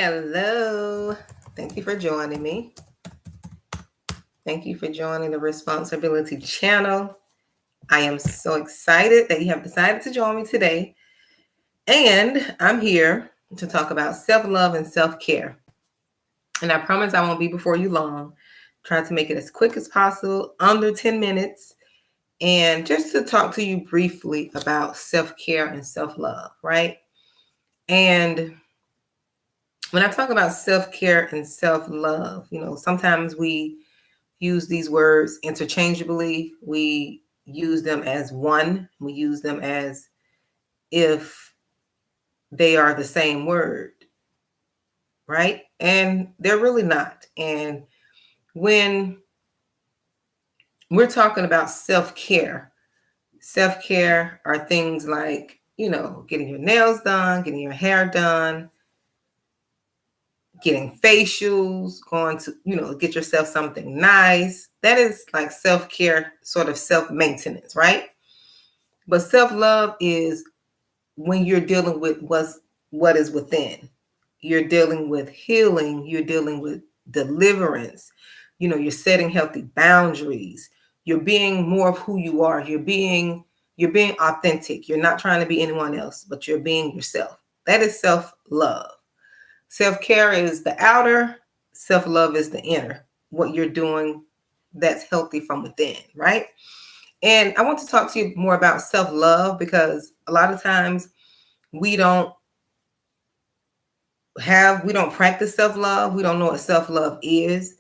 Hello. Thank you for joining me. Thank you for joining the Responsibility channel. I am so excited that you have decided to join me today. And I'm here to talk about self-love and self-care. And I promise I won't be before you long. Trying to make it as quick as possible, under 10 minutes, and just to talk to you briefly about self-care and self-love, right? And when I talk about self-care and self-love, sometimes we use these words interchangeably. We use them as one. We use them as if they are the same word, right? And they're really not. And when we're talking about self-care are things like, getting your nails done, getting your hair done, getting facials, going to, get yourself something nice. That is like self-care, sort of self-maintenance, right? But self-love is when you're dealing with what is within. You're dealing with healing. You're dealing with deliverance. You're setting healthy boundaries. You're being more of who you are. You're being authentic. You're not trying to be anyone else, but you're being yourself. That is self-love. Self-care is the outer. Self-love is the inner. What you're doing that's healthy from within, right? And I want to talk to you more about self-love because a lot of times we don't practice self-love. We don't know what self-love is.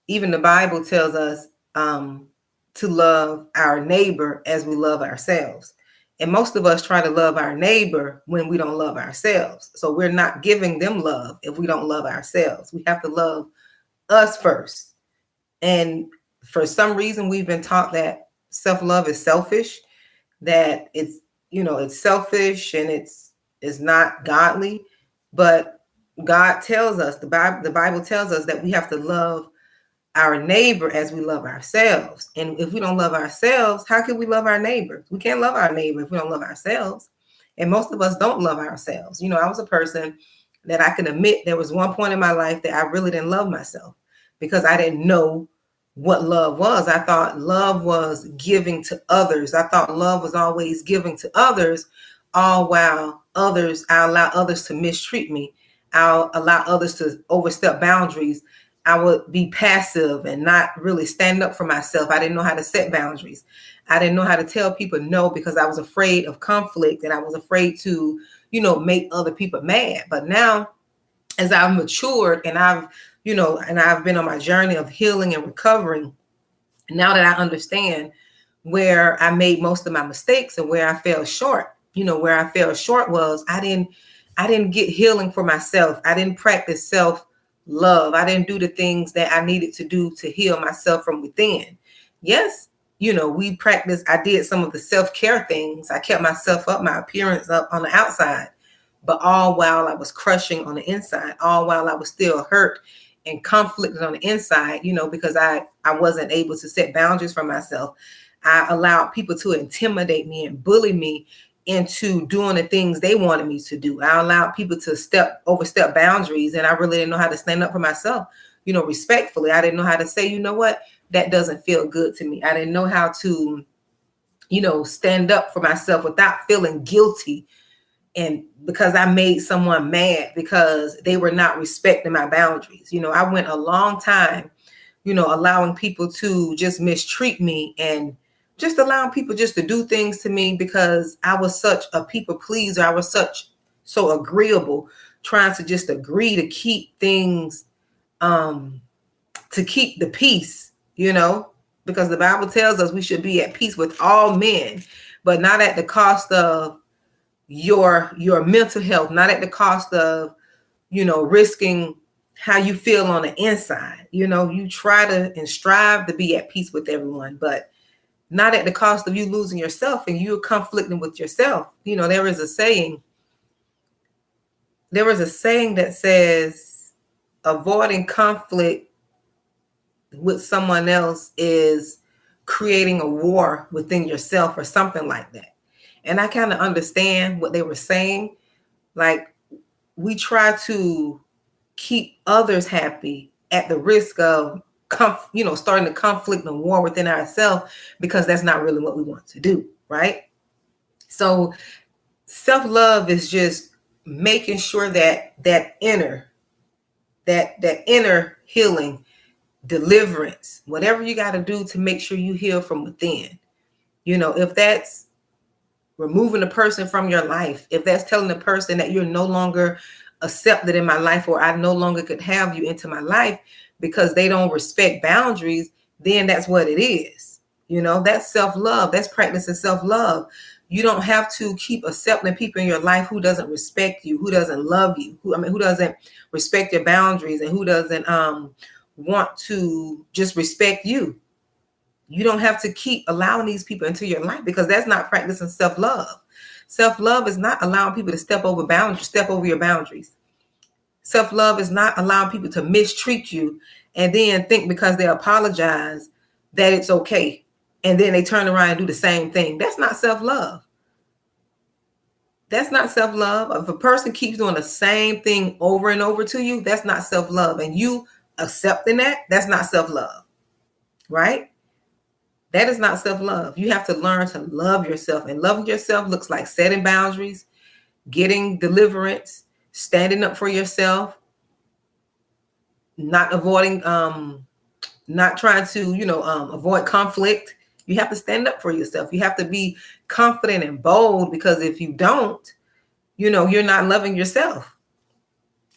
Even the Bible tells us to love our neighbor as we love ourselves. And most of us try to love our neighbor when we don't love ourselves. So we're not giving them love if we don't love ourselves. We have to love us first. And for some reason, we've been taught that self-love is selfish, that it's selfish and it's not godly. But God tells us, the Bible tells us that we have to love our neighbor as we love ourselves. And if we don't love ourselves, how can we love our neighbor? We can't love our neighbor if we don't love ourselves. And most of us don't love ourselves. I was a person that I can admit there was one point in my life that I really didn't love myself because I didn't know what love was. I thought love was giving to others. I thought love was always giving to others, all while I allow others to mistreat me. I'll allow others to overstep boundaries. I would be passive and not really stand up for myself. I didn't know how to set boundaries. I didn't know how to tell people no because I was afraid of conflict and I was afraid to, make other people mad. But now, as I've matured and I've been on my journey of healing and recovering, now that I understand where I made most of my mistakes and where I fell short, where I fell short was I didn't get healing for myself. I didn't practice self-love. I didn't do the things that I needed to do to heal myself from within. Yes, I did some of the self-care things. I kept myself up, my appearance up on the outside, but all while I was crushing on the inside, all while I was still hurt and conflicted on the inside, because I wasn't able to set boundaries for myself. I allowed people to intimidate me and bully me into doing the things they wanted me to do. I allowed people to overstep boundaries, and I really didn't know how to stand up for myself, respectfully. I didn't know how to say, you know what, that doesn't feel good to me. I didn't know how to, stand up for myself without feeling guilty. And because I made someone mad because they were not respecting my boundaries. I went a long time, allowing people to just mistreat me and just allowing people just to do things to me because I was such a people pleaser. I was so agreeable, trying to just agree to keep things, to keep the peace, because the Bible tells us we should be at peace with all men, but not at the cost of your mental health, not at the cost of, risking how you feel on the inside. You try to and strive to be at peace with everyone, but not at the cost of you losing yourself and you're conflicting with yourself. There is a saying that says avoiding conflict with someone else is creating a war within yourself or something like that. And I kind of understand what they were saying. Like, we try to keep others happy at the risk of starting a conflict and war within ourselves, because that's not really what we want to do, right? So self-love is just making sure that inner healing, deliverance, whatever you got to do to make sure you heal from within. If that's removing a person from your life, if that's telling the person that you're no longer accepted in my life, or I no longer could have you into my life because they don't respect boundaries, then that's what it is. That's self-love. That's practicing self-love. You don't have to keep accepting people in your life who doesn't respect you, who doesn't love you, who doesn't respect your boundaries, and who doesn't want to just respect you. You don't have to keep allowing these people into your life, because that's not practicing self-love. Self-love is not allowing people to step over your boundaries. Self-love is not allowing people to mistreat you and then think because they apologize that it's okay, and then they turn around and do the same thing. That's not self-love. That's not self-love. If a person keeps doing the same thing over and over to you, that's not self-love. And you accepting that's not self-love, right? That is not self-love. You have to learn to love yourself. And loving yourself looks like setting boundaries, getting deliverance, standing up for yourself, not avoiding, not trying to, avoid conflict. You have to stand up for yourself. You have to be confident and bold, because if you don't, you're not loving yourself.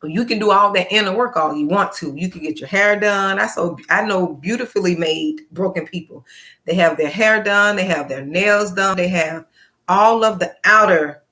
You can do all that inner work all you want to. You can get your hair done. I know beautifully made broken people. They have their hair done. They have their nails done. They have all of the outer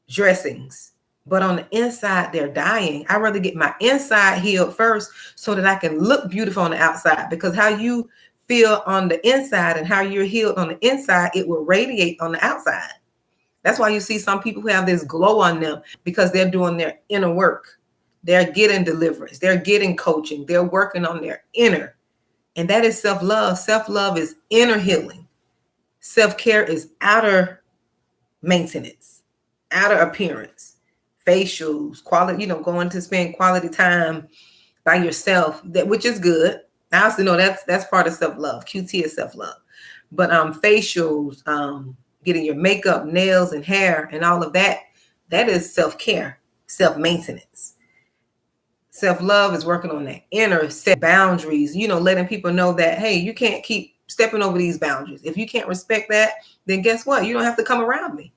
dressings. But on the inside, they're dying. I'd rather get my inside healed first so that I can look beautiful on the outside, because how you feel on the inside and how you're healed on the inside, it will radiate on the outside. That's why you see some people who have this glow on them, because they're doing their inner work. They're getting deliverance. They're getting coaching. They're working on their inner. And that is self-love. Self-love is inner healing. Self-care is outer maintenance, outer appearance, facials, quality, going to spend quality time by yourself, which is good. I also know that's part of self-love. QT is self-love. But facials, getting your makeup, nails, and hair, and all of that is self-care, self-maintenance. Self-love is working on that inner set boundaries, letting people know that, hey, you can't keep stepping over these boundaries. If you can't respect that, then guess what? You don't have to come around me.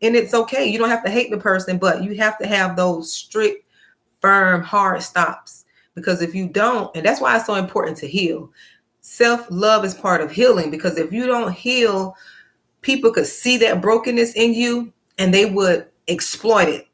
And it's okay. You don't have to hate the person, but you have to have those strict, firm, hard stops. Because if you don't, and that's why it's so important to heal. Self-love is part of healing, because if you don't heal, people could see that brokenness in you and they would exploit it.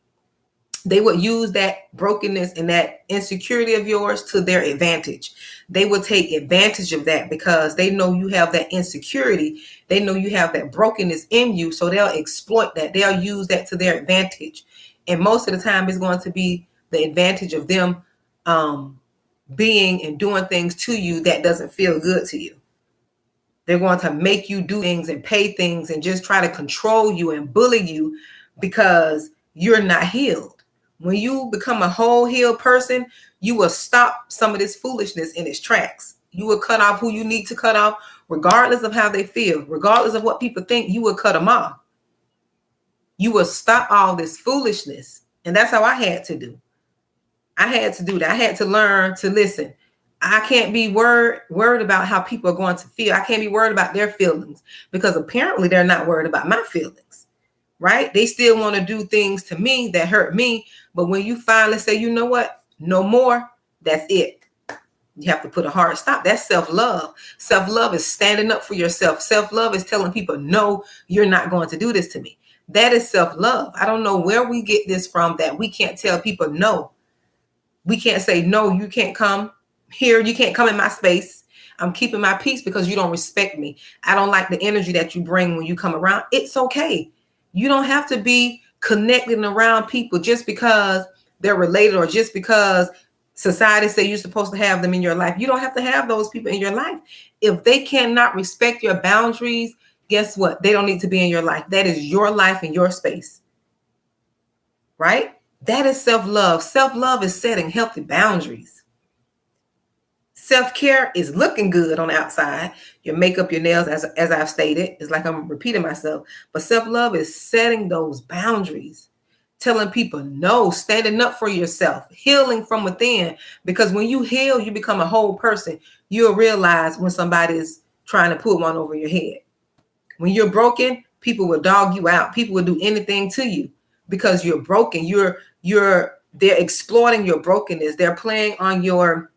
They would use that brokenness and that insecurity of yours to their advantage. They would take advantage of that because they know you have that insecurity. They know you have that brokenness in you. So they'll exploit that. They'll use that to their advantage. And most of the time it's going to be the advantage of them being and doing things to you that doesn't feel good to you. They're going to make you do things and pay things and just try to control you and bully you because you're not healed. When you become a whole healed person, you will stop some of this foolishness in its tracks. You will cut off who you need to cut off, regardless of how they feel, regardless of what people think. You will cut them off. You will stop all this foolishness. And that's how I had to do. I had to do that. I had to learn to listen. I can't be worried about how people are going to feel. I can't be worried about their feelings because apparently they're not worried about my feelings, right? They still want to do things to me that hurt me. But when you finally say, you know what, no more, that's it. You have to put a hard stop. That's self-love. Self-love is standing up for yourself. Self-love is telling people, no, you're not going to do this to me. That is self-love. I don't know where we get this from, that we can't tell people no. We can't say, no, you can't come here. You can't come in my space. I'm keeping my peace because you don't respect me. I don't like the energy that you bring when you come around. It's okay. You don't have to be connecting around people just because they're related or just because society say you're supposed to have them in your life. You don't have to have those people in your life. If they cannot respect your boundaries, guess what? They don't need to be in your life. That is your life and your space. Right? That is self-love. Self-love is setting healthy boundaries. Self-care is looking good on the outside. Your makeup, your nails, as I've stated. It's like I'm repeating myself. But self-love is setting those boundaries. Telling people no, standing up for yourself, healing from within. Because when you heal, you become a whole person. You'll realize when somebody is trying to put one over your head. When you're broken, people will dog you out. People will do anything to you because you're broken. They're exploiting your brokenness. They're playing on your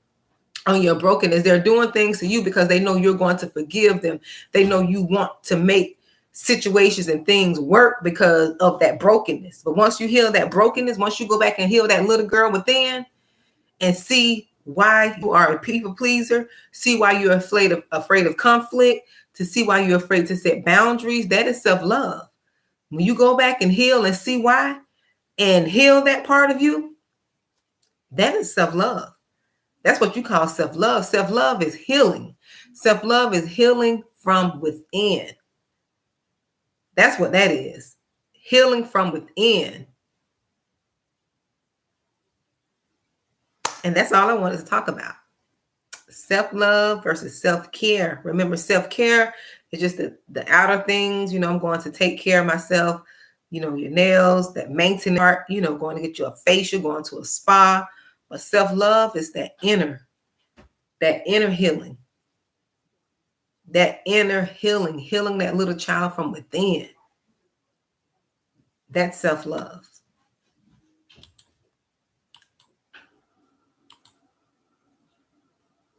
brokenness. They're doing things to you because they know you're going to forgive them. They know you want to make situations and things work because of that brokenness. But once you heal that brokenness, once you go back and heal that little girl within and see why you are a people pleaser, see why you're afraid of conflict, to see why you're afraid to set boundaries, that is self-love. When you go back and heal and see why and heal that part of you, that is self-love. That's what you call self-love. Self-love is healing. Self-love is healing from within. That's what that is. Healing from within. And that's all I wanted to talk about. Self-love versus self-care. Remember, self-care is just the outer things. I'm going to take care of myself. Your nails, that maintenance part, going to get you a facial, going to a spa. But self-love is that inner healing. That inner healing that little child from within. That's self-love.